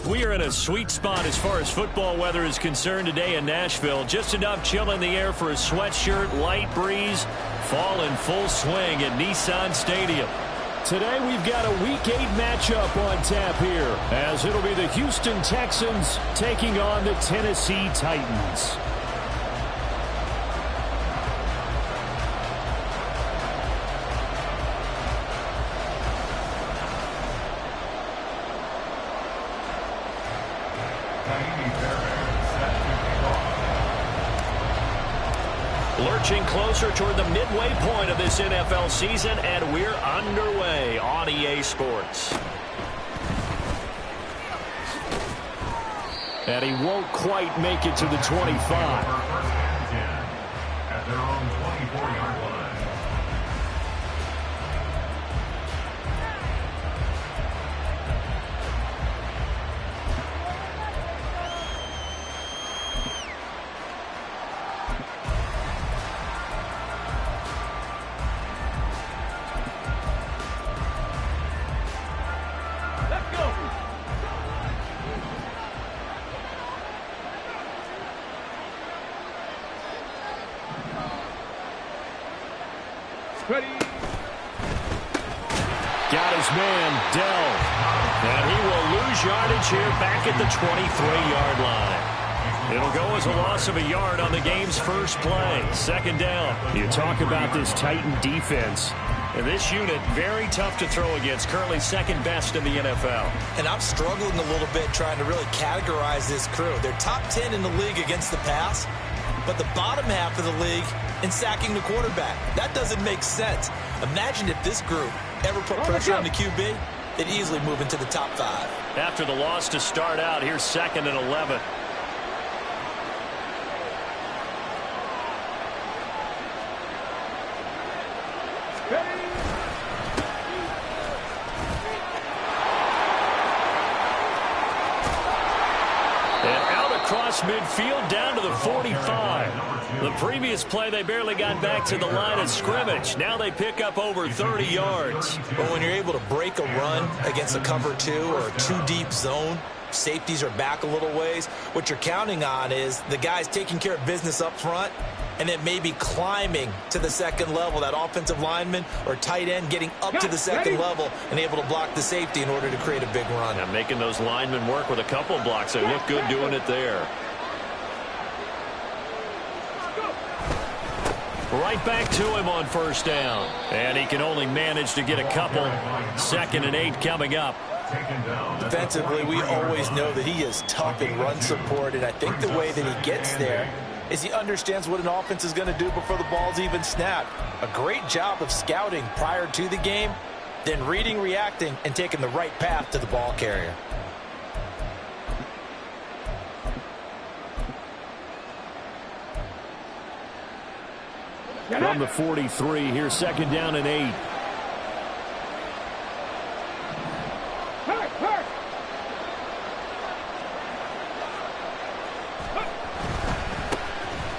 We are in a sweet spot as far as football weather is concerned today in Nashville. Just enough chill in the air for a sweatshirt, light breeze, fall in full swing at Nissan Stadium. Today we've got a Week 8 matchup on tap here, as it'll be the Houston Texans taking on the Tennessee Titans. Lurching closer toward the midway point of this NFL season, and we're underway on EA Sports. And he won't quite make it to the 25. At their own 24-yard line. Got his man, Dell. And he will lose yardage here back at the 23-yard line. It'll go as a loss of a yard on the game's first play. Second down. You talk about this Titan defense. And this unit, very tough to throw against. Currently second best in the NFL. And I'm struggling a little bit trying to really categorize this crew. They're top 10 in the league against the pass, but the bottom half of the league in sacking the quarterback. That doesn't make sense. Imagine if this group ever put pressure on the QB, they'd easily move into the top 5. After the loss to start out, here's 2nd and 11. And out across midfield down to the 45. The previous play, they barely got back to the line of scrimmage. Now they pick up over 30 yards. But when you're able to break a run against a cover 2 or a 2-deep zone, safeties are back a little ways. What you're counting on is the guys taking care of business up front and then maybe climbing to the second level, that offensive lineman or tight end getting up to the second level and able to block the safety in order to create a big run. Now making those linemen work with a couple of blocks. They look good doing it there. Right back to him on first down. And he can only manage to get a couple. 2nd and 8 coming up. Defensively, we always know that he is tough in run support, and I think the way that he gets there is he understands what an offense is going to do before the ball's even snapped. A great job of scouting prior to the game, then reading, reacting, and taking the right path to the ball carrier. From the 43, here's 2nd down and 8.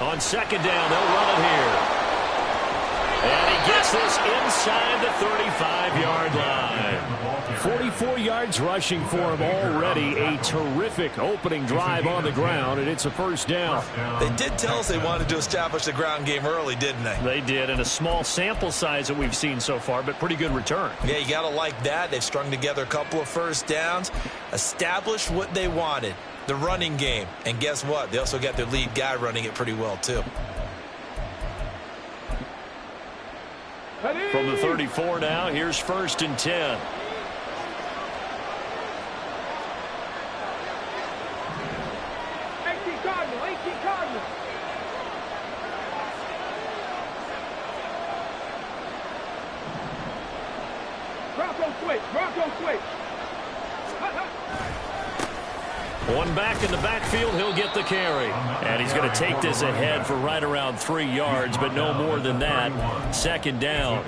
On 2nd down, they'll run it here. And he gets this inside the 35-yard line. 44 yards rushing for him already. A terrific opening drive on the ground, and it's a first down. They did tell us they wanted to establish the ground game early, didn't they? They did, and a small sample size that we've seen so far, but pretty good return. Yeah, you got to like that. They've strung together a couple of first downs, established what they wanted, the running game. And guess what? They also got their lead guy running it pretty well, too. From the 34 now, here's 1st and 10. One back in the backfield, he'll get the carry. And he's going to take this ahead for right around 3 yards, but no more than that. Second down.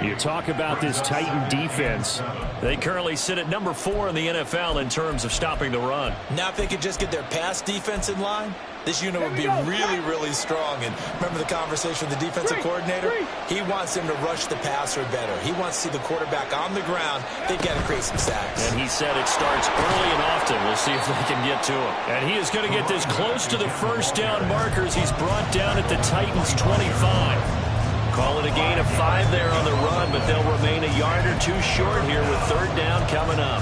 You talk about this Titan defense. They currently sit at number 4 in the NFL in terms of stopping the run. Now if they could just get their pass defense in line, this unit would be really, really strong. And remember the conversation with the defensive coordinator? He wants them to rush the passer better. He wants to see the quarterback on the ground. They've got to create some sacks. And he said it starts early and often. We'll see if they can get to him. And he is going to get this close to the first down markers. He's brought down at the Titans' 25. Call it a gain of 5 there on the run, but they'll remain a yard or 2 short here with third down coming up.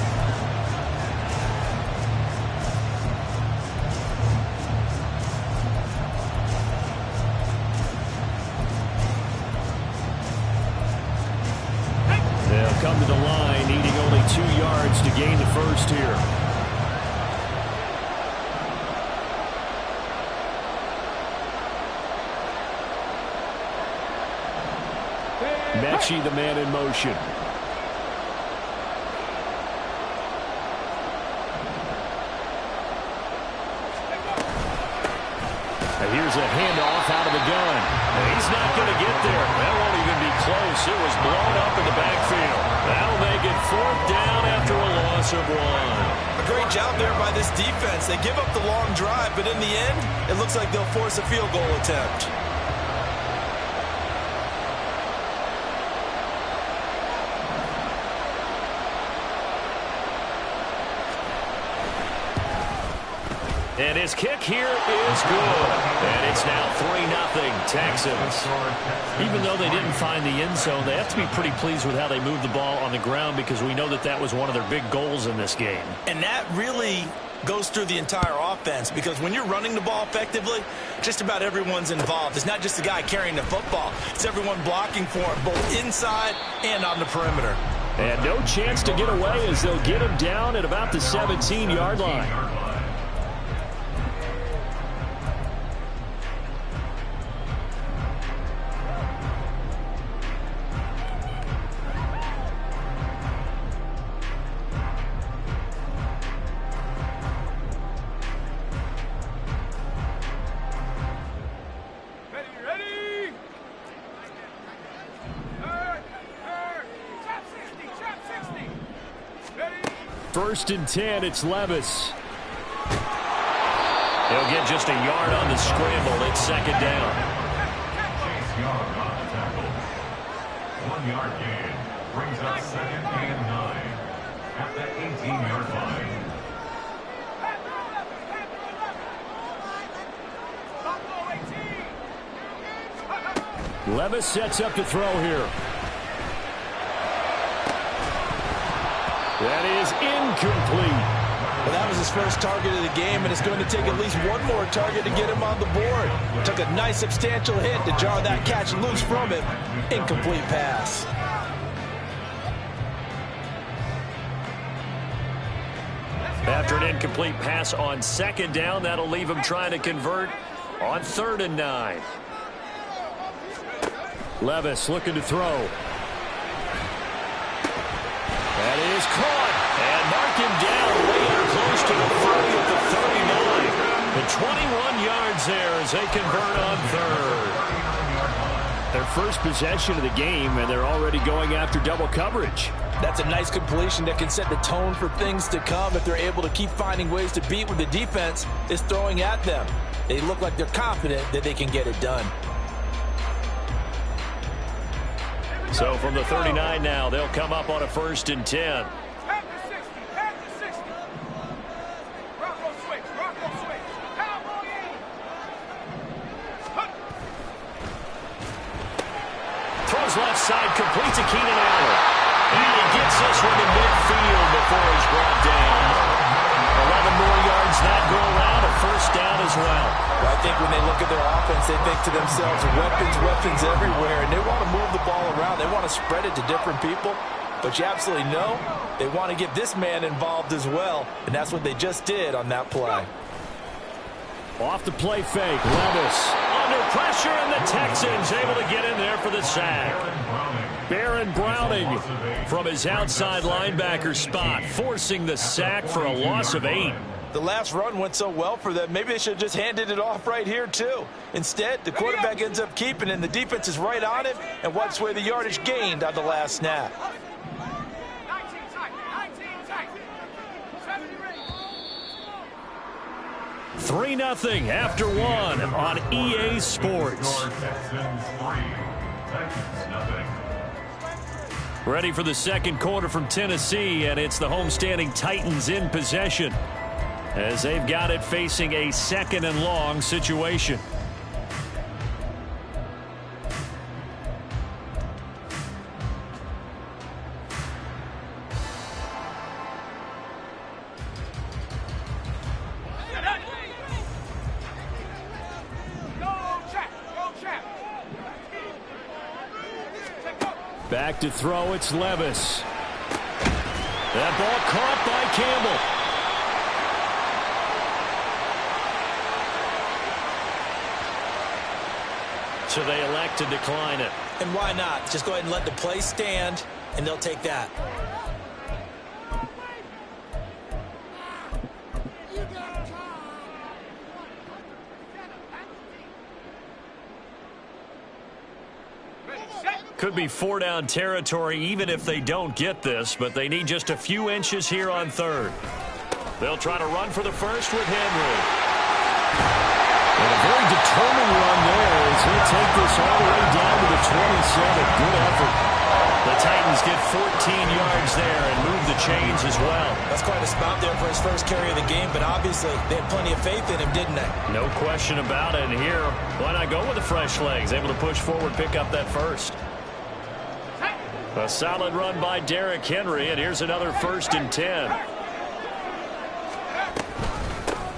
They'll come to the line, needing only 2 yards to gain the first here. Mechie, the man in motion. And here's a handoff out of the gun. And he's not going to get there. That won't even be close. It was blown up in the backfield. That'll make it fourth down after a loss of 1. A great job there by this defense. They give up the long drive, but in the end, it looks like they'll force a field goal attempt. And his kick here is good. And it's now 3-0 Texans. Even though they didn't find the end zone, they have to be pretty pleased with how they moved the ball on the ground because we know that that was one of their big goals in this game. And that really goes through the entire offense because when you're running the ball effectively, just about everyone's involved. It's not just the guy carrying the football. It's everyone blocking for him, both inside and on the perimeter. And no chance to get away as they'll get him down at about the 17-yard line. First and 10, it's Levis. He'll get just a yard on the scramble. It's second down. Chase Young on the tackle. 1 yard gain brings up 2nd and 9 at the 18-yard line. Levis sets up to throw here. That is incomplete. Well, that was his first target of the game, and it's going to take at least one more target to get him on the board. Took a nice substantial hit to jar that catch loose from him. Incomplete pass. After an incomplete pass on second down, that'll leave him trying to convert on 3rd and 9. Levis looking to throw. That is caught. And mark him down way out close to the 30 at the 39. The 21 yards there as they convert on 3rd. Their first possession of the game, and they're already going after double coverage. That's a nice completion that can set the tone for things to come if they're able to keep finding ways to beat what the defense is throwing at them. They look like they're confident that they can get it done. So from the 39 now, they'll come up on a 1st and 10. Throws left side, completes to Keenan Allen. And he gets this one to midfield before he's brought down. 11 more yards that go around, a 1st down as well. Well, I think when they look at their offense, they think to themselves, weapons everywhere, and they want to move the ball around. They want to spread it to different people, but you absolutely know they want to get this man involved as well, and that's what they just did on that play. Off the play fake, Levis. Under pressure, and the Texans able to get in there for the sack. Baron Browning from his outside linebacker spot, forcing the sack for a loss of 8. The last run went so well for them. Maybe they should have just handed it off right here, too. Instead, the quarterback ends up keeping it, and the defense is right on him and wipes away the yardage gained on the last snap. 3-0 after one on EA Sports. Ready for the second quarter from Tennessee, and it's the homestanding Titans in possession as they've got it facing a 2nd and long situation. Back to throw, it's Levis. That ball caught by Campbell. So they elect to decline it. And why not? Just go ahead and let the play stand, and they'll take that. Could be 4-down territory even if they don't get this, but they need just a few inches here on 3rd. They'll try to run for the first with Henry. And a very determined run there as he'll take this all the way down to the 27. Good effort. The Titans get 14 yards there and move the chains as well. That's quite a spot there for his first carry of the game, but obviously they had plenty of faith in him, didn't they? No question about it. And here, why not go with the fresh legs? Able to push forward, pick up that first. A solid run by Derrick Henry, and here's another 1st and 10.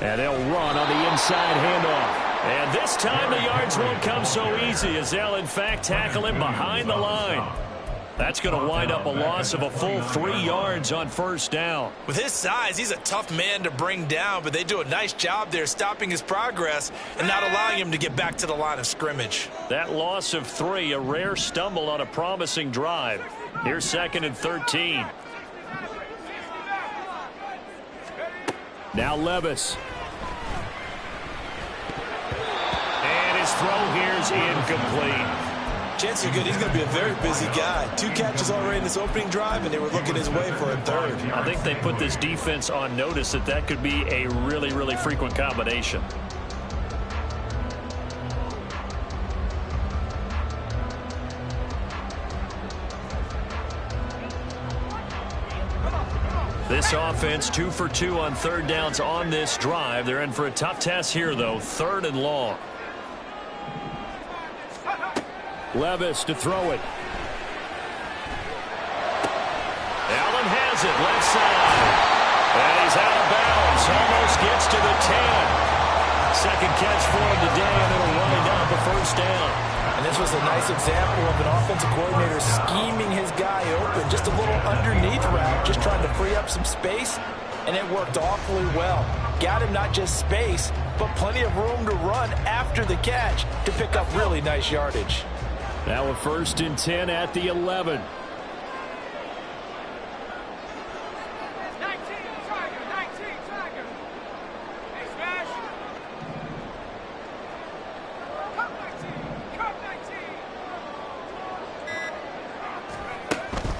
And they'll run on the inside handoff. And this time the yards won't come so easy as they'll, in fact, tackle him behind the line. That's going to wind up a loss of a full 3 yards on 1st down. With his size, he's a tough man to bring down, but they do a nice job there stopping his progress and not allowing him to get back to the line of scrimmage. That loss of 3, a rare stumble on a promising drive. Here's 2nd and 13. Now Levis. And his throw here's incomplete. Chances are good he's going to be a very busy guy. 2 catches already in this opening drive, and they were looking his way for a 3rd. I think they put this defense on notice that that could be a really, really frequent combination. This offense 2 for 2 on 3rd downs on this drive. They're in for a tough test here, though. 3rd and long. Levis to throw it. Allen has it, left side. And he's out of bounds. Almost gets to the 10. Second catch for him today, and it'll wind up a 1st down. And this was a nice example of an offensive coordinator scheming his guy open. Just a little underneath route, just trying to free up some space, and it worked awfully well. Got him not just space, but plenty of room to run after the catch to pick up really nice yardage. Now a 1st and 10 at the 11.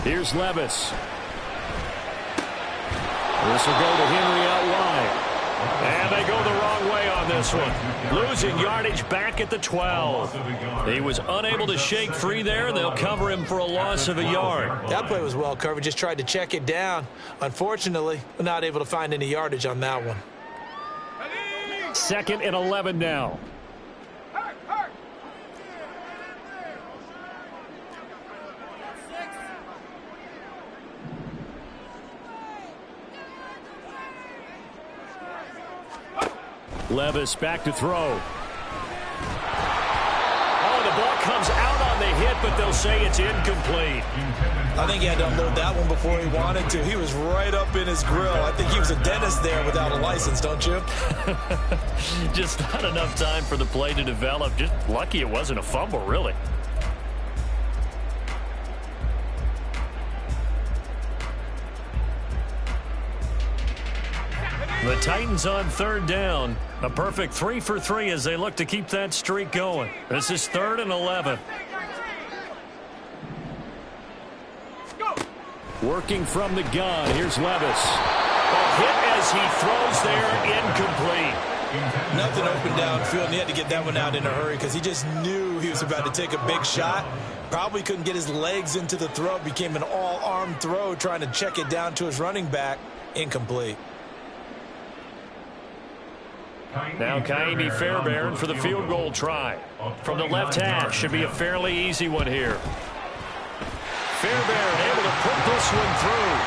Here's Levis. This will go to Henry out wide. And they go the wrong way on this one. Losing yardage back at the 12. He was unable to shake free there, and they'll cover him for a loss of a yard. That play was well covered. Just tried to check it down. Unfortunately, not able to find any yardage on that one. 2nd and 11 now. Levis back to throw. Oh, the ball comes out on the hit, but they'll say it's incomplete. I think he had to unload that one before he wanted to. He was right up in his grill. I think he was a dentist there without a license, don't you? Just not enough time for the play to develop. Just lucky it wasn't a fumble, really. The Titans on third down. A perfect 3 for 3 as they look to keep that streak going. This is 3rd and 11. Working from the gun. Here's Levis. A hit as he throws there, incomplete. Nothing open downfield, and he had to get that one out in a hurry because he just knew he was about to take a big shot. Probably couldn't get his legs into the throw. Became an all-arm throw trying to check it down to his running back. Incomplete. Now Kaimi Fairbairn for the field goal try. From the left hash, should be a fairly easy one here. Fairbairn able to put this one through.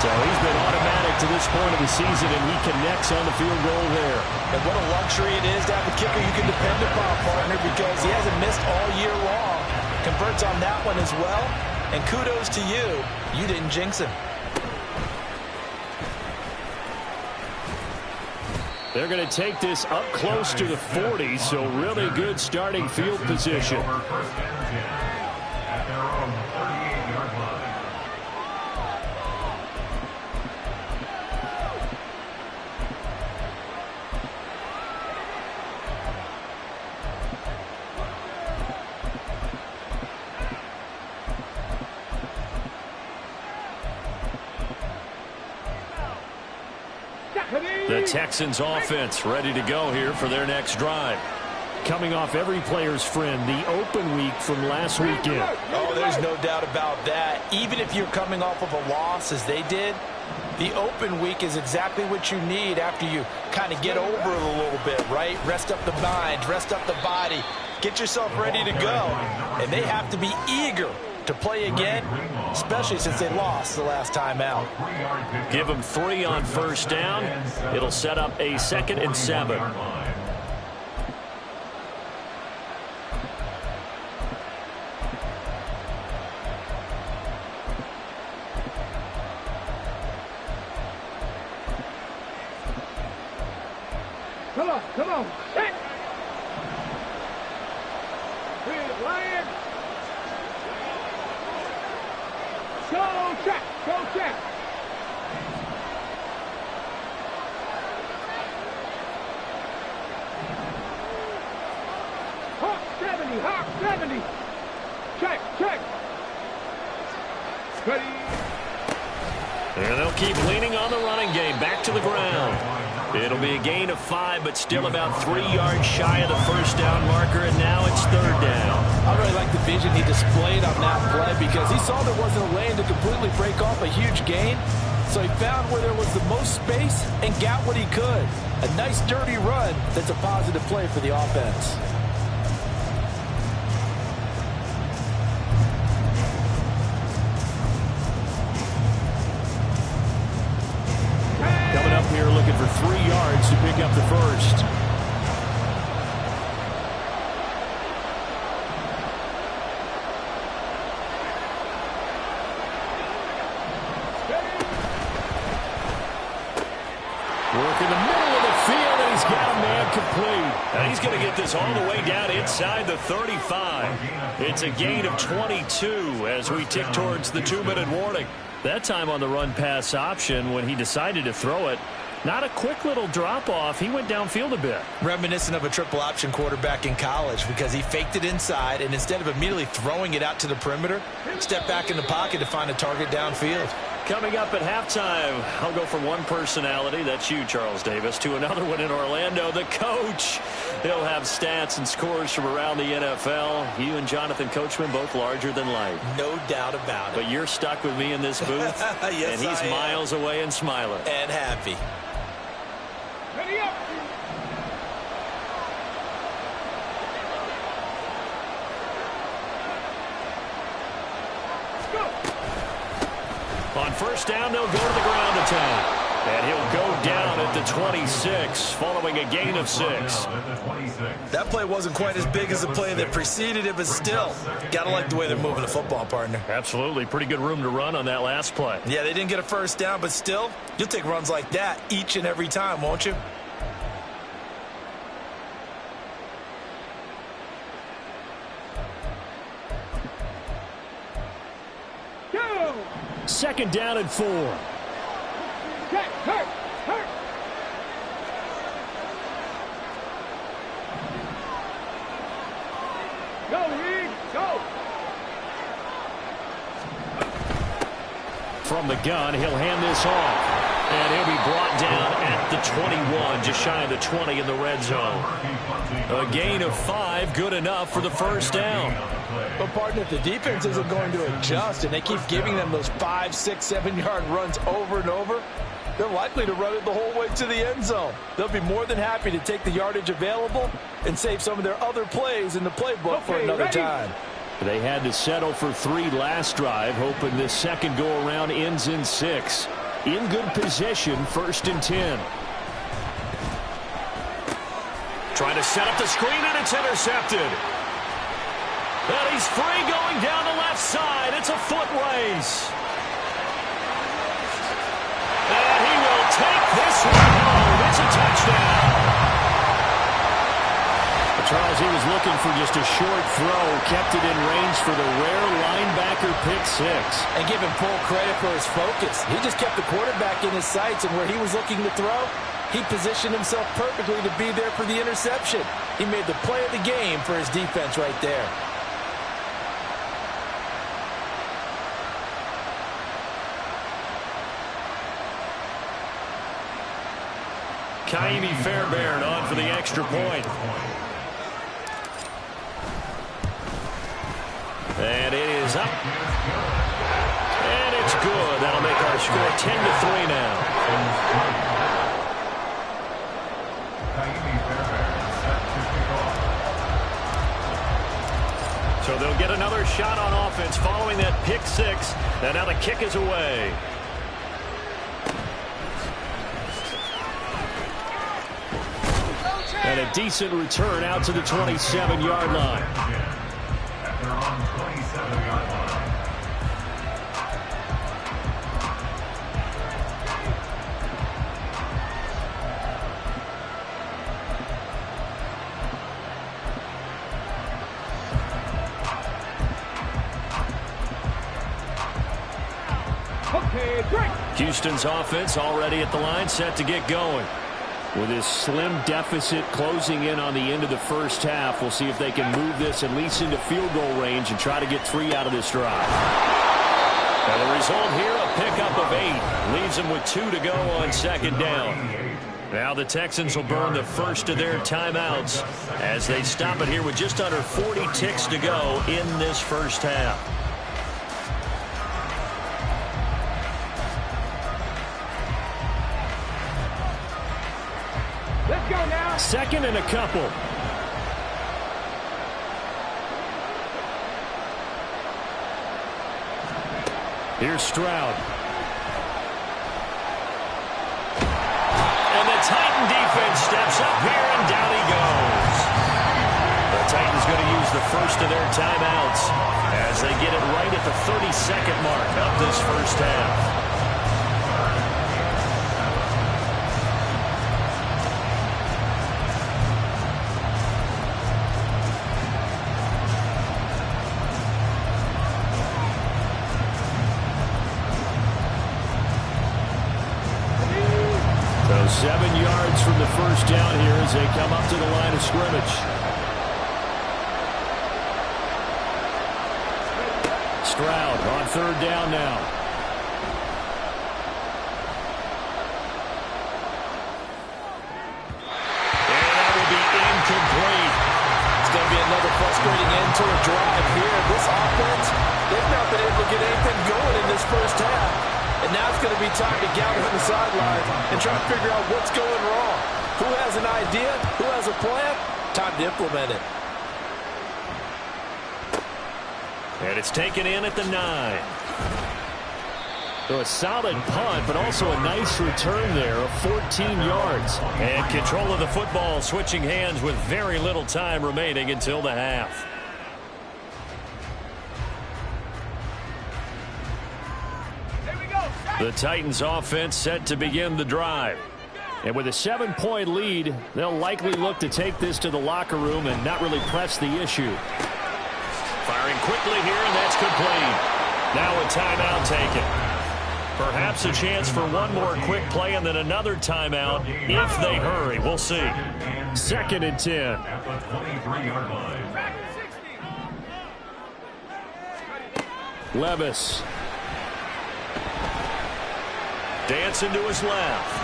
So he's been automatic to this point of the season, and he connects on the field goal there. And what a luxury it is to have a kicker you can depend upon, partner, because he hasn't missed all year long. Converts on that one as well. And kudos to you. You didn't jinx him. They're going to take this up close to the 40, so really good starting field position. At their own 38-yard line. The Texans offense ready to go here for their next drive. Coming off every player's friend, the open week from last weekend. Oh, there's no doubt about that. Even if you're coming off of a loss as they did, the open week is exactly what you need after you kind of get over it a little bit, right? Rest up the mind, rest up the body, get yourself ready to go. And they have to be eager to play again, especially since they lost the last time out. Give them 3 on first down. It'll set up a 2nd and 7. Come on, set. Good, Lion. Go check, go check. Hawk 70, Hawk 70. Check, check. Ready. And they'll keep leaning on the running game. Back to the ground. It'll be a gain of 5, but still about 3 yards shy of the first down marker, and now it's 3rd down. I really like the vision he displayed on that play because he saw there wasn't a lane to completely break off a huge gain. So he found where there was the most space and got what he could. A nice dirty run that's a positive play for the offense. Coming up here looking for 3 yards to pick up the first. Work in the middle of the field, and he's got a man complete. And he's going to get this all the way down inside the 35. It's a gain of 22 as we tick towards the 2-minute warning. That time on the run-pass option when he decided to throw it. Not a quick little drop-off. He went downfield a bit. Reminiscent of a triple option quarterback in college because he faked it inside, and instead of immediately throwing it out to the perimeter, stepped back in the pocket to find a target downfield. Coming up at halftime, I'll go from one personality, that's you, Charles Davis, to another one in Orlando, the coach. He'll have stats and scores from around the NFL. You and Jonathan Coachman both larger than life. No doubt about it. But you're stuck with me in this booth, yes, and he's miles away and smiling. And happy. Ready up. On first down, they'll go to the ground attack. And he'll go down at the 26, following a gain of 6. That play wasn't quite as big as the play that preceded it, but still, gotta like the way they're moving the football, partner. Absolutely. Pretty good room to run on that last play. Yeah, they didn't get a first down, but still, you'll take runs like that each and every time, won't you? Go. 2nd down and 4. Check, hurt. From the gun, he'll hand this off. And he'll be brought down at the 21, just shy of the 20 in the red zone. A gain of 5, good enough for the first down. But, partner, if the defense isn't going to adjust and they keep giving them those 5, 6, 7-yard runs over and over, they're likely to run it the whole way to the end zone. They'll be more than happy to take the yardage available and save some of their other plays in the playbook for another time. They had to settle for 3 last drive, hoping this second go-around ends in 6. In good position, 1st and 10. Trying to set up the screen, and it's intercepted. And he's free going down the left side. It's a foot race. And he will take this one home. It's a touchdown. Charles, he was looking for just a short throw, kept it in range for the rare linebacker pick 6. And give him full credit for his focus. He just kept the quarterback in his sights, and where he was looking to throw, he positioned himself perfectly to be there for the interception. He made the play of the game for his defense right there. Kaimi Fairbairn on for the extra point. And it is up. And it's good. That'll make our score 10-3 now. So they'll get another shot on offense following that pick 6. And now the kick is away. And a decent return out to the 27-yard line. They're on 27-yard line. Okay, great. Houston's offense already at the line, set to get going. With this slim deficit closing in on the end of the first half, we'll see if they can move this at least into field goal range and try to get 3 out of this drive. And the result here, a pickup of 8. Leaves them with 2 to go on second down. Now the Texans will burn the first of their timeouts as they stop it here with just under 40 ticks to go in this first half. Let's go now. Second and a couple. Here's Stroud. And the Titan defense steps up here, and down he goes. The Titans going to use the first of their timeouts as they get it right at the 30-second mark of this first half. So 7 yards from the first down here as they come up to the line of scrimmage. Stroud on third down now. And that will be incomplete. It's going to be another frustrating end to a drive here. This offense, they've not been able to get anything going in this first half. And now it's going to be time to gather on the sideline and try to figure out what's going wrong. Who has an idea? Who has a plan? Time to implement it. And it's taken in at the 9. So a solid punt, but also a nice return there of 14 yards. And control of the football switching hands with very little time remaining until the half. The Titans offense set to begin the drive. And with a 7-point lead, they'll likely look to take this to the locker room and not really press the issue. Firing quickly here, and that's complete. Now a timeout taken. Perhaps a chance for one more quick play and then another timeout if they hurry. We'll see. 2nd and 10. At the 23-yard line. Levis. Dancing to his left.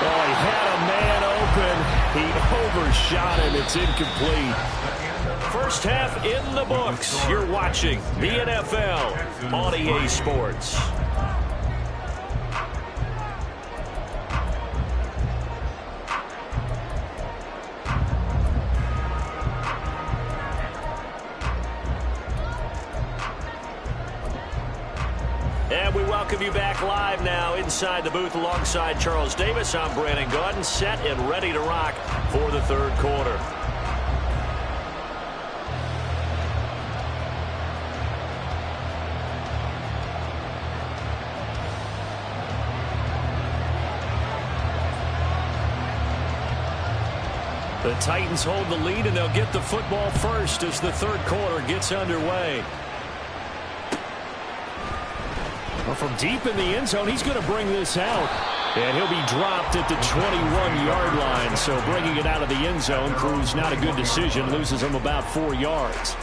Oh, he had a man open. He overshot him. It's incomplete. First half in the books. You're watching the NFL on EA Sports. And we welcome you back live now inside the booth alongside Charles Davis. I'm Brandon Gaudin, set and ready to rock for the third quarter. The Titans hold the lead, and they'll get the football first as the third quarter gets underway. Well, from deep in the end zone, he's going to bring this out. And he'll be dropped at the 21-yard line. So bringing it out of the end zone proves not a good decision. Loses him about 4 yards.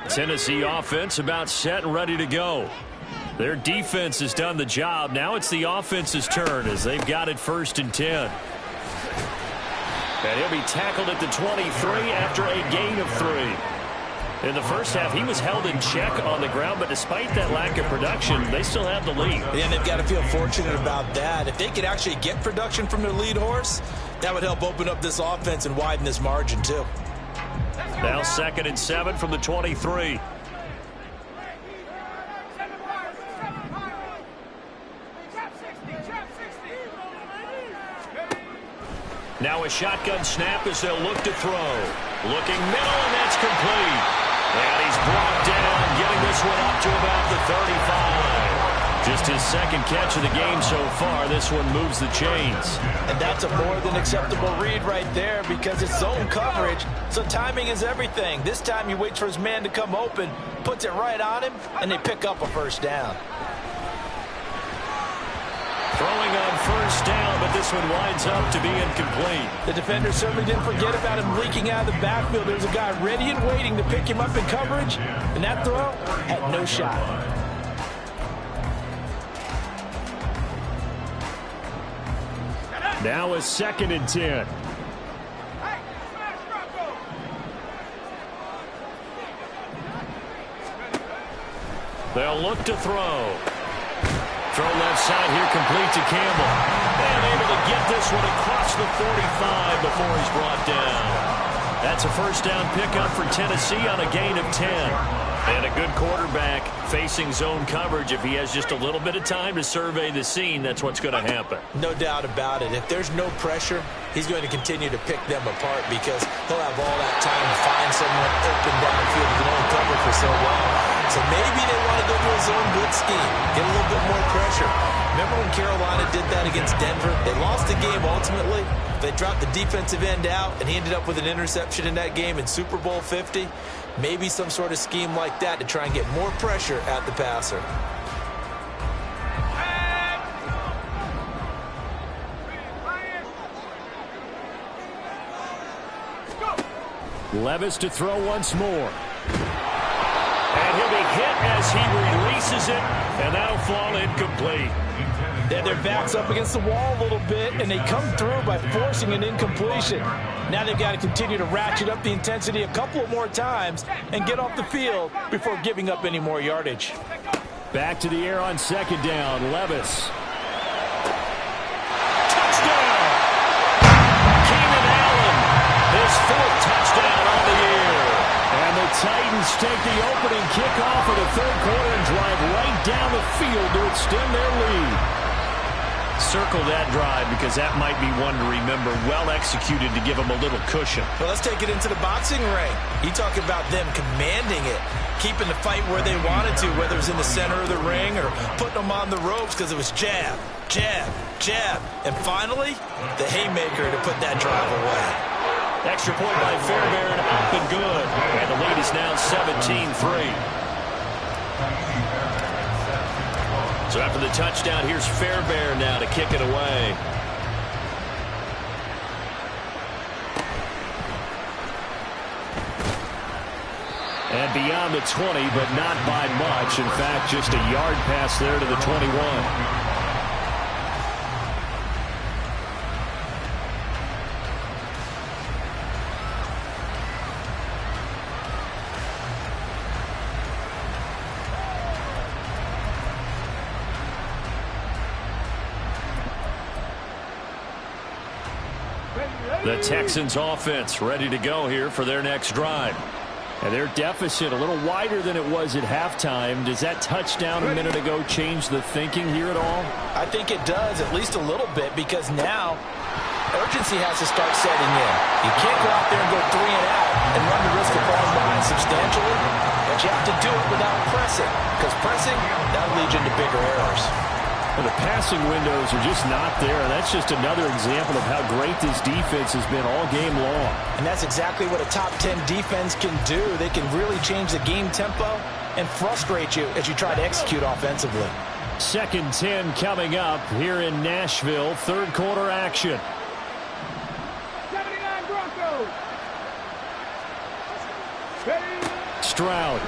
Tennessee offense about set and ready to go. Their defense has done the job. Now it's the offense's turn as they've got it 1st and 10. And he'll be tackled at the 23 after a gain of 3. In the first half, he was held in check on the ground, but despite that lack of production, they still have the lead. Yeah, and they've got to feel fortunate about that. If they could actually get production from their lead horse, that would help open up this offense and widen this margin too. Now 2nd and 7 from the 23. Now a shotgun snap as they'll look to throw. Looking middle, and that's complete. And he's brought down, getting this one up to about the 35. Just his 2nd catch of the game so far. This one moves the chains. And that's a more than acceptable read right there because it's zone coverage, so timing is everything. This time he waits for his man to come open, puts it right on him, and they pick up a first down. Throwing on first down, but this one winds up to be incomplete. The defender certainly didn't forget about him leaking out of the backfield. There's a guy ready and waiting to pick him up in coverage, and that throw had no shot. Now a 2nd and 10. They'll look to throw. Throw left side here, complete to Campbell. And able to get this one across the 45 before he's brought down. That's a first down pickup for Tennessee on a gain of 10. And a good quarterback facing zone coverage. If he has just a little bit of time to survey the scene, that's what's going to happen. No doubt about it. If there's no pressure, he's going to continue to pick them apart because he'll have all that time to find someone open downfield who can only cover for so long. So maybe they want to go to a zone blitz scheme, get a little bit more pressure. Remember when Carolina did that against Denver? They lost the game ultimately. They dropped the defensive end out, and he ended up with an interception in that game in Super Bowl 50. Maybe some sort of scheme like that to try and get more pressure at the passer. Levis to throw once more. And he'll be hit as he releases it, and that'll fall incomplete. And their back's up against the wall a little bit, and they come through by forcing an incompletion. Now they've got to continue to ratchet up the intensity a couple of more times and get off the field before giving up any more yardage. Back to the air on 2nd down. Levis. Touchdown! Keenan Allen, his 4th touchdown on the year. And the Titans take the opening kickoff of the third quarter and drive right down the field to extend their lead. Circle that drive because that might be one to remember. Well executed to give him a little cushion. Well, let's take it into the boxing ring. You talk about them commanding it, keeping the fight where they wanted to, whether it was in the center of the ring or putting them on the ropes because it was jab, jab, jab. And finally, the haymaker to put that drive away. Extra point by Fairbairn, up and good. And the lead is now 17-3. So after the touchdown, here's Fairbairn now to kick it away. And beyond the 20, but not by much. In fact, just a yard pass there to the 21. The Texans offense ready to go here for their next drive. And their deficit a little wider than it was at halftime. Does that touchdown a minute ago change the thinking here at all? I think it does, at least a little bit, because now urgency has to start setting in. You can't go out there and go 3 and out and run the risk of falling behind substantially, but you have to do it without pressing, because pressing, that'll lead you into bigger errors. Well, the passing windows are just not there. That's just another example of how great this defense has been all game long. And that's exactly what a top 10 defense can do. They can really change the game tempo and frustrate you as you try to execute offensively. 2nd 10 coming up here in Nashville. Third quarter action. 79 Broncos. Ready? Stroud.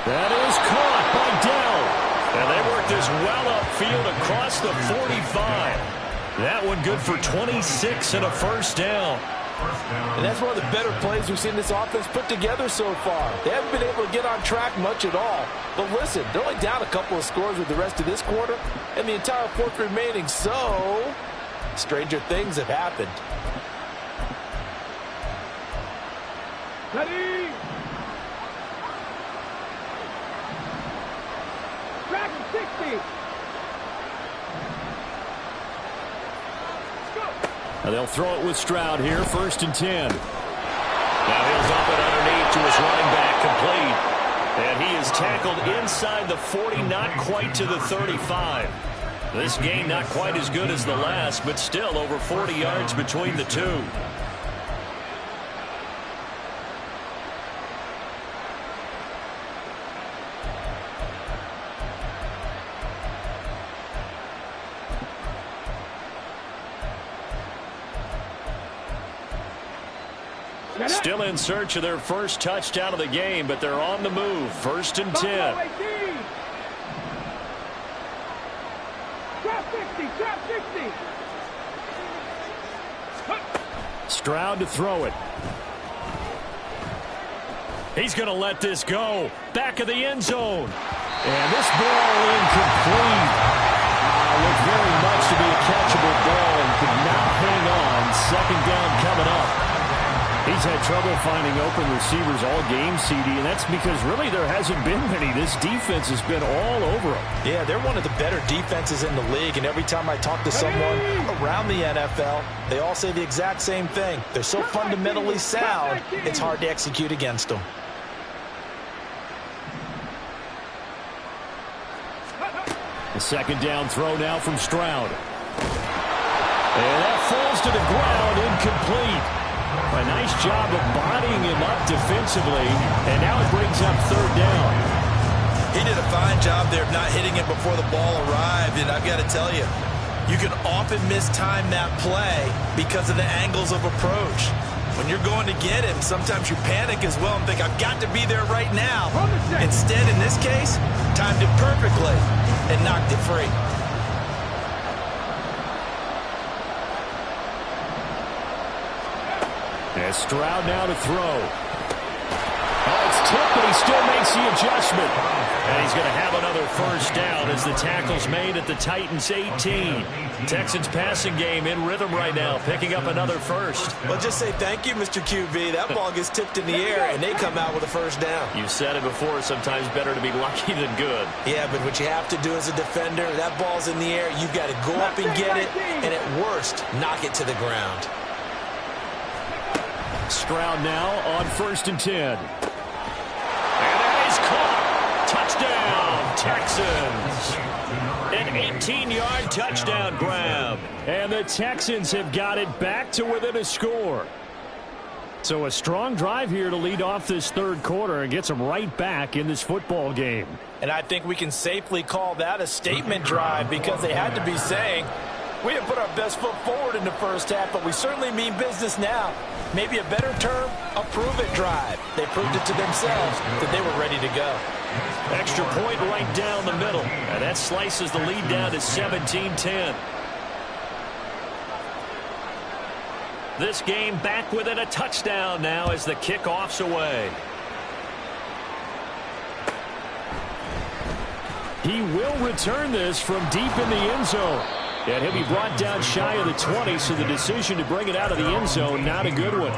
That is caught by Dell. And they work this well upfield across the 45. That one good for 26 and a first down. And that's one of the better plays we've seen this offense put together so far. They haven't been able to get on track much at all. But listen, they're only down a couple of scores with the rest of this quarter and the entire fourth remaining. So, stranger things have happened. Ready? Track 60. Now they'll throw it with Stroud here. 1st and 10. Now he'll dump it underneath to his running back, complete. And he is tackled inside the 40, not quite to the 35. This game not quite as good as the last, but still over 40 yards between the two. Still in search of their first touchdown of the game, but they're on the move. 1st and 10. Trap 60, trap 60. Stroud to throw it. He's going to let this go. Back of the end zone. And this ball incomplete. Looked very much to be a catchable ball and could not hang on. 2nd down coming up. He's had trouble finding open receivers all game, CD, and that's because really there hasn't been many. This defense has been all over him. Yeah, they're one of the better defenses in the league, and every time I talk to someone around the NFL, they all say the exact same thing. They're so fundamentally sound, it's hard to execute against them. The 2nd down throw now from Stroud. And that falls to the ground, incomplete. A nice job of bodying him up defensively, and now it brings up 3rd down. He did a fine job there of not hitting it before the ball arrived, and I've got to tell you, you can often mistime that play because of the angles of approach. When you're going to get him, sometimes you panic as well and think, I've got to be there right now. Instead, in this case, timed it perfectly and knocked it free. As Stroud now to throw. Oh, it's tipped, but he still makes the adjustment. And he's going to have another first down as the tackle's made at the Titans' 18. Texans passing game in rhythm right now, picking up another first. Well, just say thank you, Mr. QB. That ball gets tipped in the air, and they come out with a first down. You've said it before, sometimes better to be lucky than good. Yeah, but what you have to do as a defender, that ball's in the air, you've got to go up and get it, and at worst, knock it to the ground. Stroud now on 1st and 10. And that is caught. Touchdown, Texans. An 18-yard touchdown grab. And the Texans have got it back to within a score. So a strong drive here to lead off this third quarter and gets them right back in this football game. And I think we can safely call that a statement drive because they had to be saying, we didn't put our best foot forward in the first half, but we certainly mean business now. Maybe a better term, a prove-it drive. They proved it to themselves that they were ready to go. Extra point right down the middle. And that slices the lead down to 17-10. This game back within a touchdown now as the kickoff's away. He will return this from deep in the end zone. And he'll be brought down shy of the 20, so the decision to bring it out of the end zone, not a good one.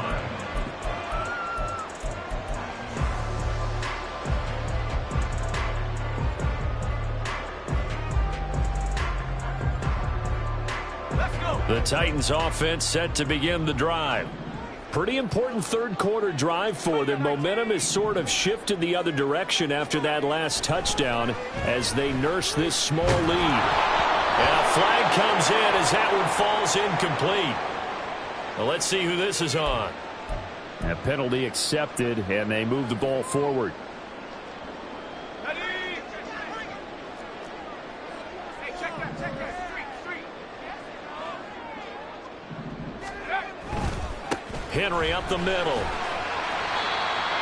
The Titans offense set to begin the drive. Pretty important third quarter drive for them. Momentum has sort of shifted the other direction after that last touchdown as they nurse this small lead. And a flag comes in as that one falls incomplete. Well, let's see who this is on. A penalty accepted, and they move the ball forward. Henry up the middle.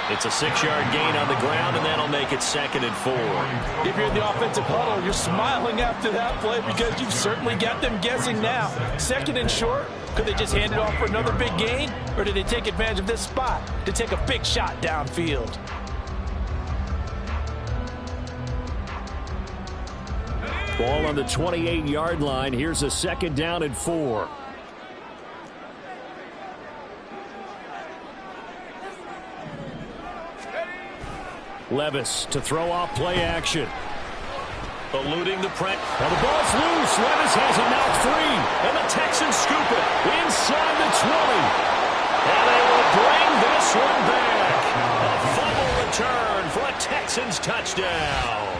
It's a 6-yard gain on the ground, and that'll make it 2nd and 4. If you're in the offensive huddle, you're smiling after that play because you've certainly got them guessing now. 2nd and short, could they just hand it off for another big gain? Or did they take advantage of this spot to take a big shot downfield? Ball on the 28-yard line. Here's a 2nd down and 4. Levis to throw off play action. Eluding the press. Now the ball's loose. Levis has it knocked free. And the Texans scoop it inside the 20. And they will bring this one back. A fumble return for a Texans touchdown.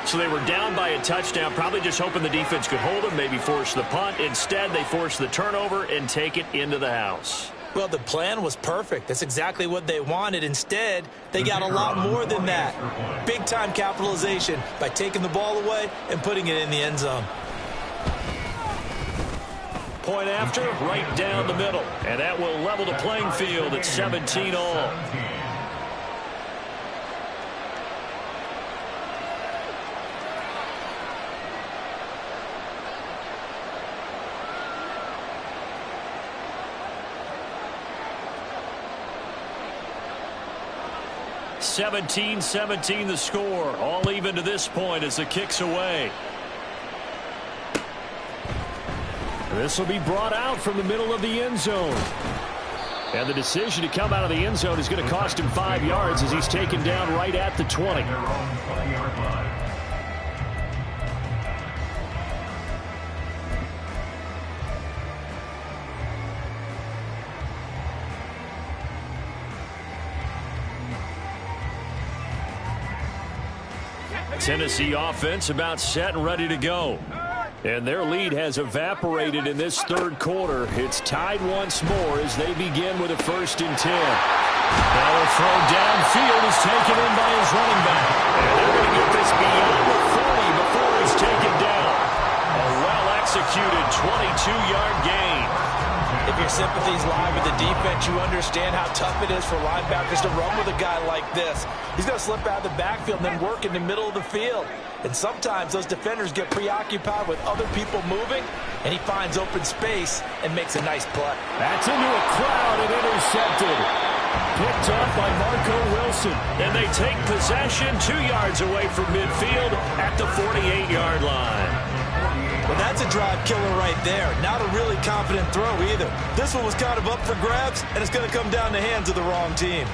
So they were down by a touchdown, probably just hoping the defense could hold them, maybe force the punt. Instead, they force the turnover and take it into the house. Well, the plan was perfect. That's exactly what they wanted. Instead, they got a lot more than that. Big-time capitalization by taking the ball away and putting it in the end zone. Point after, right down the middle. And that will level the playing field at 17 all. (17-17) the score. All even to this point as the kick's away. This will be brought out from the middle of the end zone. And the decision to come out of the end zone is going to cost him 5 yards as he's taken down right at the 20. 'Tennessee offense about set and ready to go. And their lead has evaporated in this third quarter. It's tied once more as they begin with a 1st and 10. Now a throw downfield is taken in by his running back. And they're going to get this beyond the 40 before he's taken down. A well-executed 22-yard gain. If your sympathies lie with the defense, you understand how tough it is for linebackers to run with a guy like this. He's going to slip out of the backfield and then work in the middle of the field. And sometimes those defenders get preoccupied with other people moving, and he finds open space and makes a nice play. That's into a crowd and intercepted. Picked off by Marco Wilson. And they take possession 2 yards away from midfield at the 48-yard line. Well, that's a drive killer right there. Not a really confident throw either. This one was kind of up for grabs, and it's going to come down the hands of the wrong team.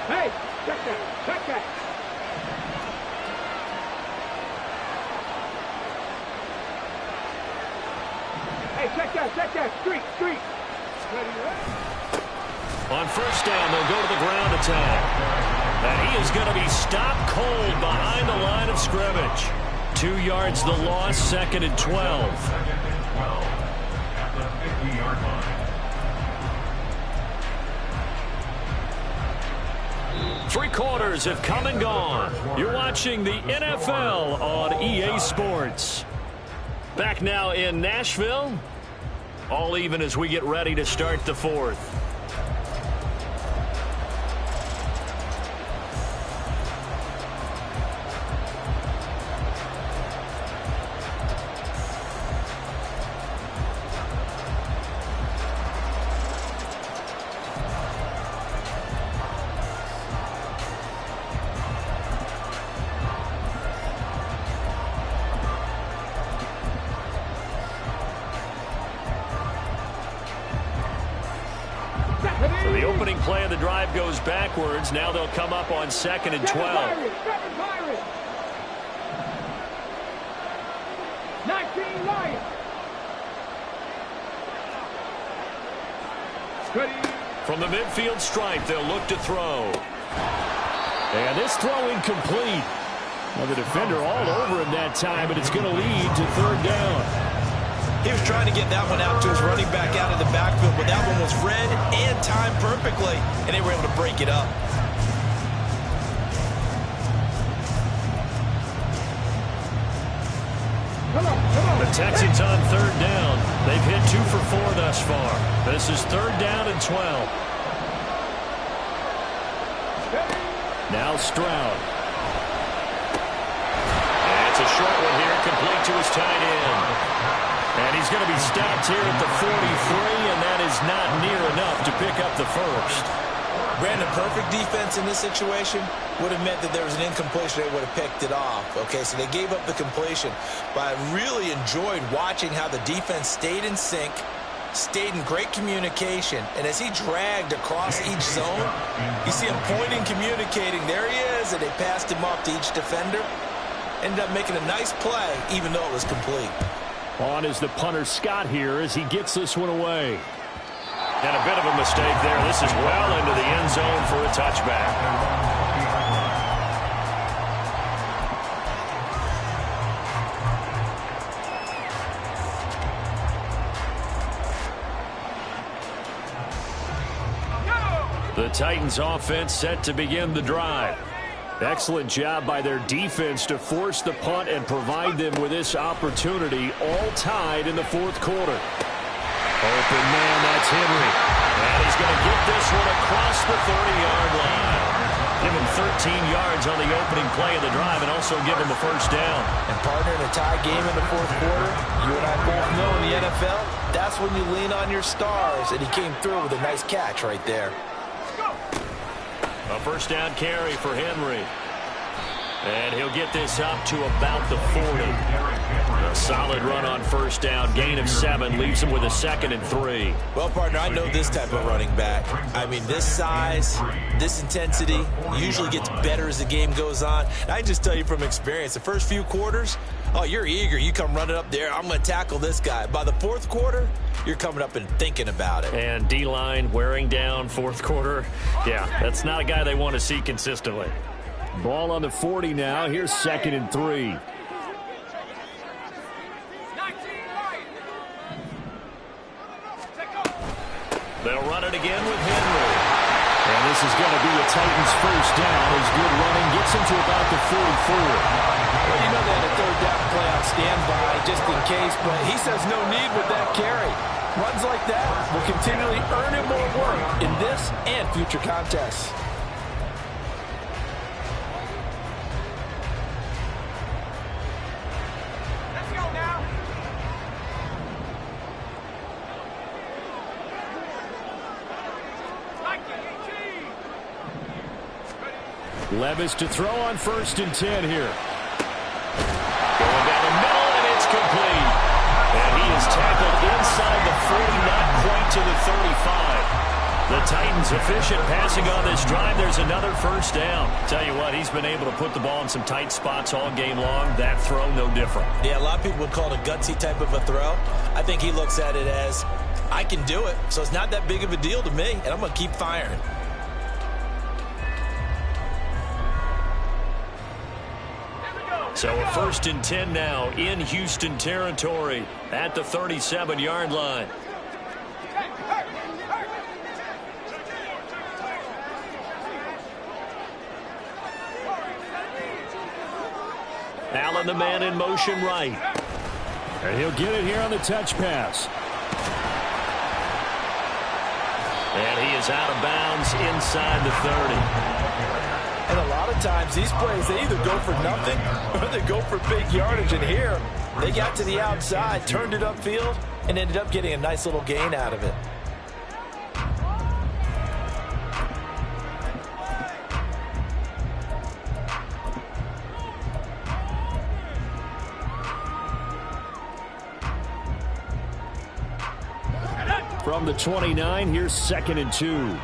Hey, check that. Hey, check that, street. On first down, they'll go to the ground attack. And he is going to be stopped cold behind the line of scrimmage. 2 yards the loss, 2nd and 12. At the 50-yard line. 3 quarters have come and gone. You're watching the NFL on EA Sports. Back now in Nashville. All even as we get ready to start the 4th. So the opening play of the drive goes backwards. Now they'll come up on 2nd and 12. 19 Lions. From the midfield stripe, they'll look to throw. And this throw incomplete. Well, the defender all over him that time, but it's going to lead to 3rd down. He was trying to get that one out to his running back out of the backfield, but that one was read and timed perfectly, and they were able to break it up. The Texans on 3rd down. They've hit 2 for 4 thus far. This is 3rd down and 12. Now Stroud. And it's a short one here, complete to his tight end. And he's going to be stopped here at the 43, and that is not near enough to pick up the first. Brandon, perfect defense in this situation would have meant that there was an incompletion. They would have picked it off. Okay, so they gave up the completion. But I really enjoyed watching how the defense stayed in sync, stayed in great communication, and as he dragged across each zone, you see him pointing, communicating. There he is, and they passed him off to each defender. Ended up making a nice play, even though it was complete. On is the punter Scott here as he gets this one away. And a bit of a mistake there. This is well into the end zone for a touchback. The Titans offense set to begin the drive. Excellent job by their defense to force the punt and provide them with this opportunity, all tied in the 4th quarter. Open man, that's Henry. And he's going to get this one across the 30-yard line. Give him 13 yards on the opening play of the drive and also give him the first down. And partner, in a tie game in the 4th quarter, you and I both know in the NFL, that's when you lean on your stars. And he came through with a nice catch right there. A first down carry for Henry. And he'll get this up to about the 40. A solid run on first down. Gain of 7 leaves him with a 2nd and 3. Well, partner, I know this type of running back. I mean, this size, this intensity usually gets better as the game goes on. And I just tell you from experience, the first few quarters, oh, you're eager. You come running up there. I'm going to tackle this guy. By the 4th quarter, you're coming up and thinking about it. And D-line wearing down 4th quarter. Yeah, that's not a guy they want to see consistently. Ball on the 40 now. Here's 2nd and 3. They'll run it again with Henry. And this is going to be a Titans first down as good running gets him to about the 44. Well, you know they had a 3rd down play on standby just in case, but he says no need with that carry. Runs like that will continually earn him more work in this and future contests. Levis to throw on 1st and 10 here. Going down the middle, and it's complete. And he is tackled inside the 40, not quite to the 35. The Titans efficient passing on this drive. There's another 1st down. Tell you what, he's been able to put the ball in some tight spots all game long. That throw, no different. Yeah, a lot of people would call it a gutsy type of a throw. I think he looks at it as, I can do it, so it's not that big of a deal to me, and I'm going to keep firing. So a 1st and 10 now in Houston territory at the 37-yard line. Allen, the man in motion right. And he'll get it here on the touch pass. And he is out of bounds inside the 30. And a lot of times these plays, they either go for nothing or they go for big yardage. And here, they got to the outside, turned it upfield, and ended up getting a nice little gain out of it. From the 29, here's 2nd and 2.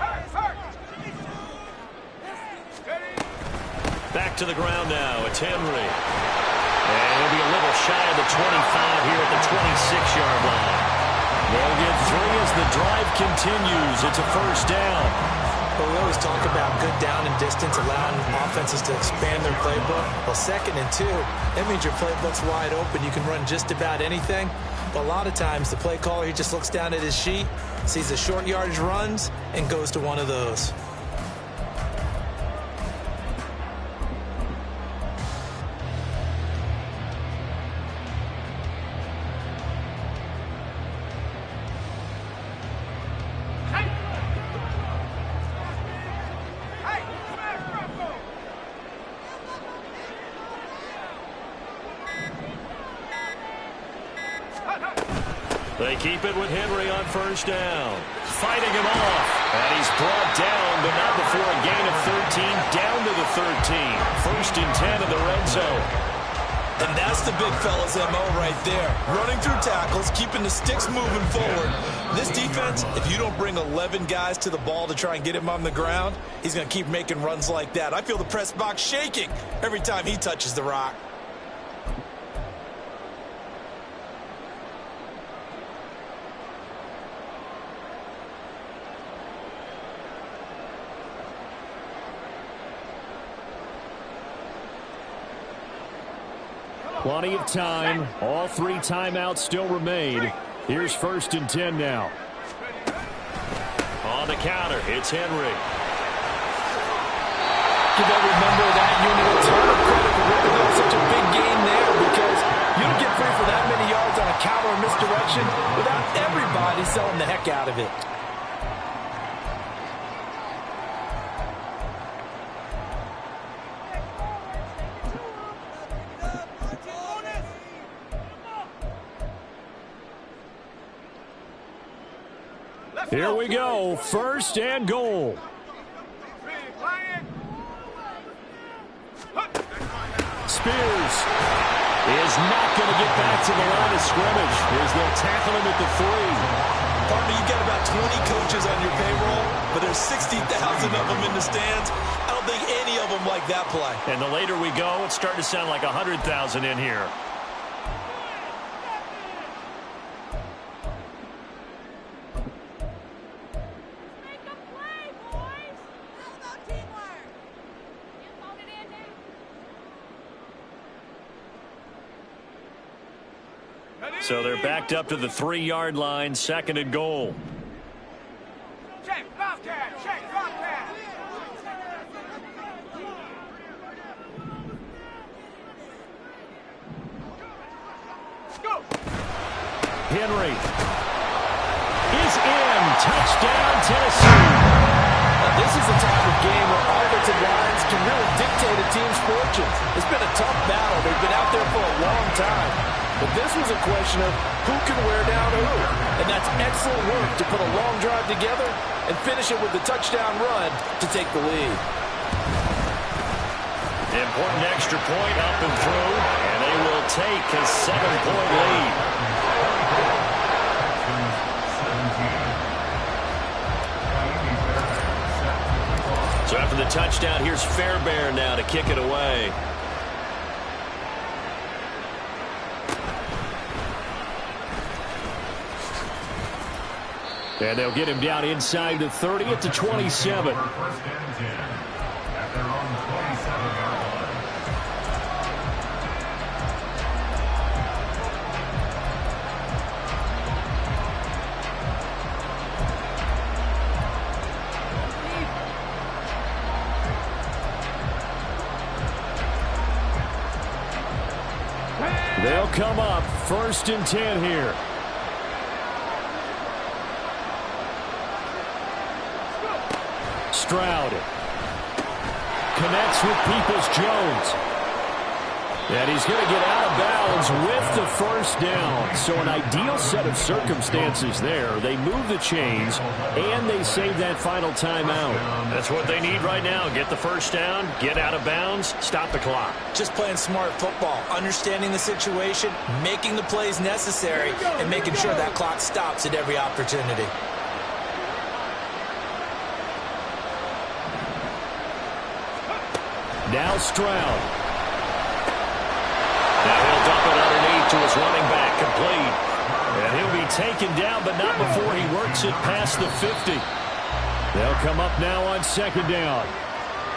Back to the ground now. It's Henry. And he'll be a little shy of the 25 here at the 26-yard line. They'll get 3 as the drive continues. It's a 1st down. Well, we always talk about good down and distance, allowing offenses to expand their playbook. Well, 2nd and 2, that means your playbook's wide open. You can run just about anything. But a lot of times, the play caller, he just looks down at his sheet, sees the short yardage runs, and goes to one of those. They keep it with Henry on 1st down. Fighting him off. And he's brought down, but not before a gain of 13, down to the 13. 1st and 10 in the red zone. And that's the big fella's MO right there. Running through tackles, keeping the sticks moving forward. This defense, if you don't bring 11 guys to the ball to try and get him on the ground, he's going to keep making runs like that. I feel the press box shaking every time he touches the rock. Plenty of time. All 3 timeouts still remain. Here's 1st and 10 now. On the counter, it's Henry. You got to remember that unit a ton of credit for ripping up such a big gain there, because you don't get free for that many yards on a counter or misdirection without everybody selling the heck out of it. Here we go. 1st and goal. Spears is not going to get back to the line of scrimmage as they'll tackle him at the 3. Partner, you got about 20 coaches on your payroll, but there's 60,000 of them in the stands. I don't think any of them like that play. And the later we go, it's starting to sound like 100,000 in here. So they're backed up to the 3-yard line, 2nd and goal. Check, Bobcat, check, Bobcat. Go. Henry is in. Touchdown, Tennessee. Now, this is the type of game where offensive lines can really dictate a team's fortunes. It's been a tough battle. They've been out there for a long time. But this was a question of who can wear down who. And that's excellent work to put a long drive together and finish it with the touchdown run to take the lead. Important extra point up and through, and they will take a 7-point lead. So after the touchdown, here's Fairbairn now to kick it away. And they'll get him down inside the 30 at the 27. They'll come up 1st and 10 here. Stroud connects with Peoples-Jones. And he's going to get out of bounds with the 1st down. So an ideal set of circumstances there. They move the chains, and they save that final timeout. That's what they need right now. Get the 1st down, get out of bounds, stop the clock. Just playing smart football, understanding the situation, making the plays necessary, and making sure that clock stops at every opportunity. Now Stroud. Now he'll dump it underneath to his running back, complete. And he'll be taken down, but not before he works it past the 50. They'll come up now on 2nd down.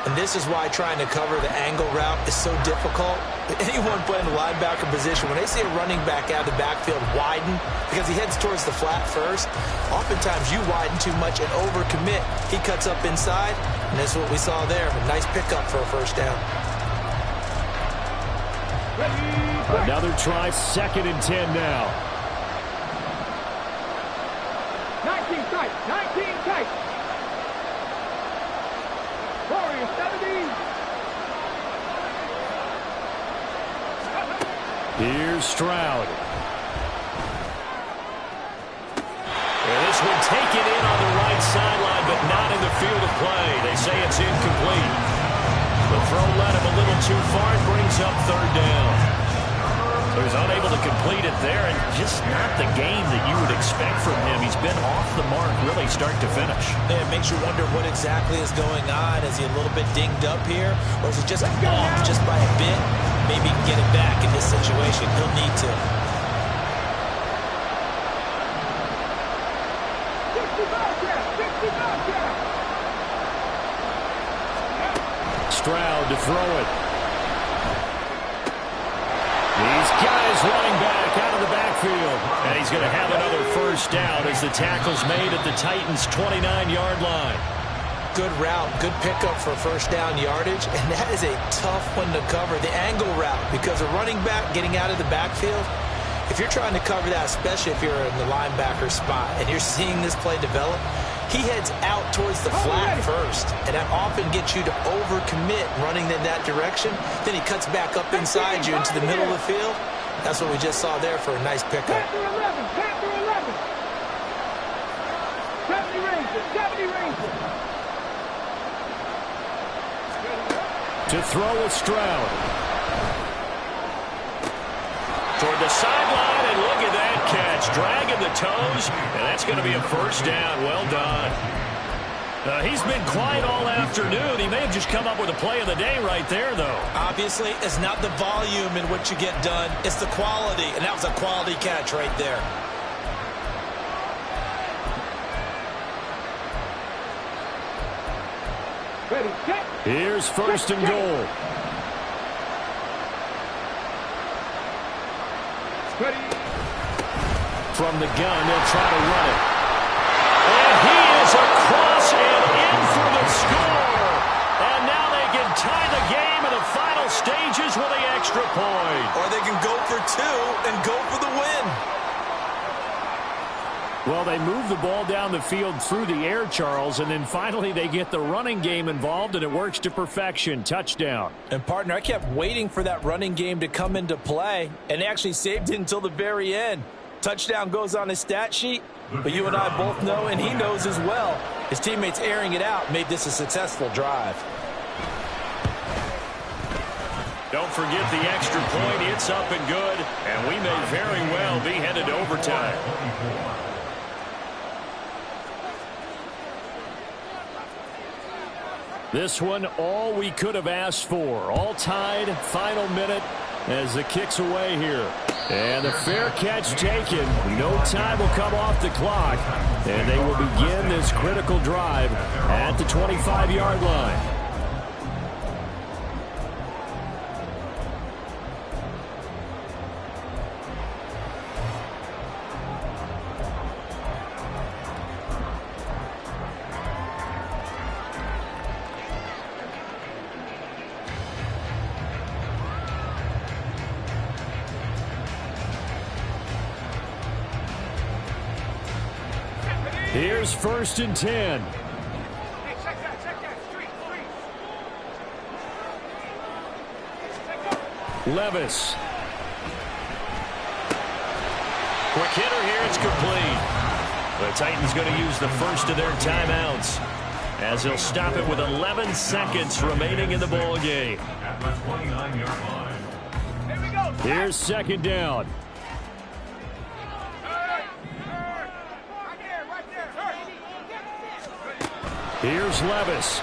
And this is why trying to cover the angle route is so difficult. Anyone playing the linebacker position, when they see a running back out of the backfield widen, because he heads towards the flat first, oftentimes you widen too much and overcommit. He cuts up inside, and that's what we saw there. A nice pickup for a 1st down. Another try, 2nd and 10 now. 19 tight, 19 tight. Warrior 70. Here's Stroud. And this one taken in on the right sideline, but not in the field of play. They say it's incomplete. The throw led him a little too far and brings up 3rd down. He was unable to complete it there, and just not the game that you would expect from him. He's been off the mark really start to finish. Yeah, it makes you wonder what exactly is going on. Is he a little bit dinged up here, or is he just off just by a bit? Maybe he can get it back in this situation. He'll need to. Stroud to throw it. These guys running back out of the backfield. And he's going to have another 1st down as the tackle's made at the Titans' 29-yard line. Good route, good pickup for 1st down yardage, and that is a tough one to cover, the angle route, because a running back getting out of the backfield, if you're trying to cover that, especially if you're in the linebacker spot and you're seeing this play develop, he heads out towards the flat first, and that often gets you to overcommit running in that direction. Then he cuts back up inside you into the middle of the field. That's what we just saw there for a nice pickup. Panther 11, Panther 11. 70 Rangers, 70 Rangers. To throw with Stroud. Toward the sideline, and look at that catch. Dragging the toes, and that's going to be a 1st down. Well done. He's been quiet all afternoon. He may have just come up with a play of the day right there, though. Obviously, it's not the volume in which you get done. It's the quality, and that was a quality catch right there. Ready, set. Here's 1st and goal. Ready. From the gun, they'll try to run it. And he is across and in for the score. And now they can tie the game in the final stages with the extra point. Or they can go for 2 and go for the win. Well, they move the ball down the field through the air, Charles, and then finally they get the running game involved, and it works to perfection. Touchdown. And, partner, I kept waiting for that running game to come into play, and they actually saved it until the very end. Touchdown goes on his stat sheet, but you and I both know, and he knows as well, his teammates airing it out made this a successful drive. Don't forget the extra point. It's up and good, and we may very well be headed to overtime. This one, all we could have asked for. All tied, final minute as the kick's away here. And the fair catch taken. No time will come off the clock. And they will begin this critical drive at the 25-yard line. Here's 1st and 10. Levis. Quick hitter here. It's complete. The Titans going to use the first of their timeouts as they'll stop it with 11 seconds remaining in the ball game. At the 29-yard line. Here's 2nd down. Here's Levis.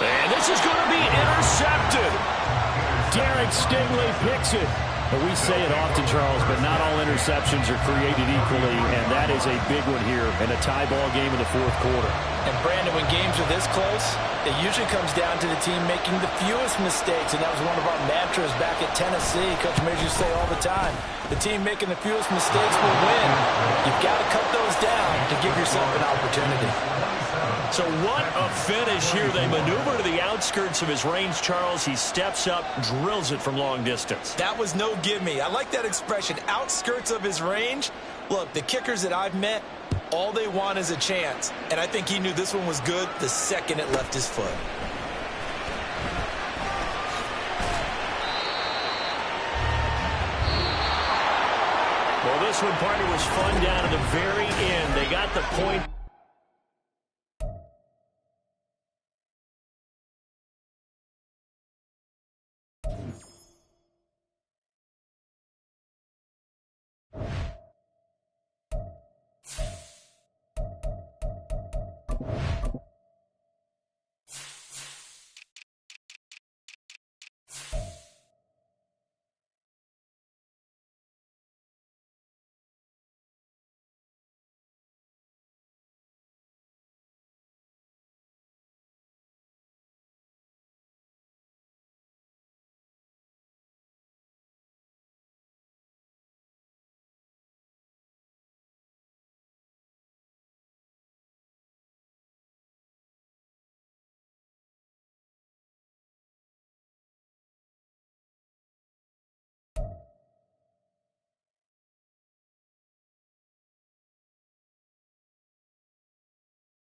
And this is going to be intercepted. Derek Stingley picks it. But we say it often, Charles, but not all interceptions are created equally, and that is a big one here in a tie ball game in the 4th quarter. And, Brandon, when games are this close, it usually comes down to the team making the fewest mistakes, and that was one of our mantras back at Tennessee. Coach Major used to say all the time, the team making the fewest mistakes will win. You've got to cut those down to give yourself an opportunity. So what a finish here. They maneuver to the outskirts of his range, Charles. He steps up, drills it from long distance. That was no gimme. I like that expression, outskirts of his range. Look, the kickers that I've met, all they want is a chance. And I think he knew this one was good the second it left his foot. Well, this one, partner, was fun down to the very end. They got the point.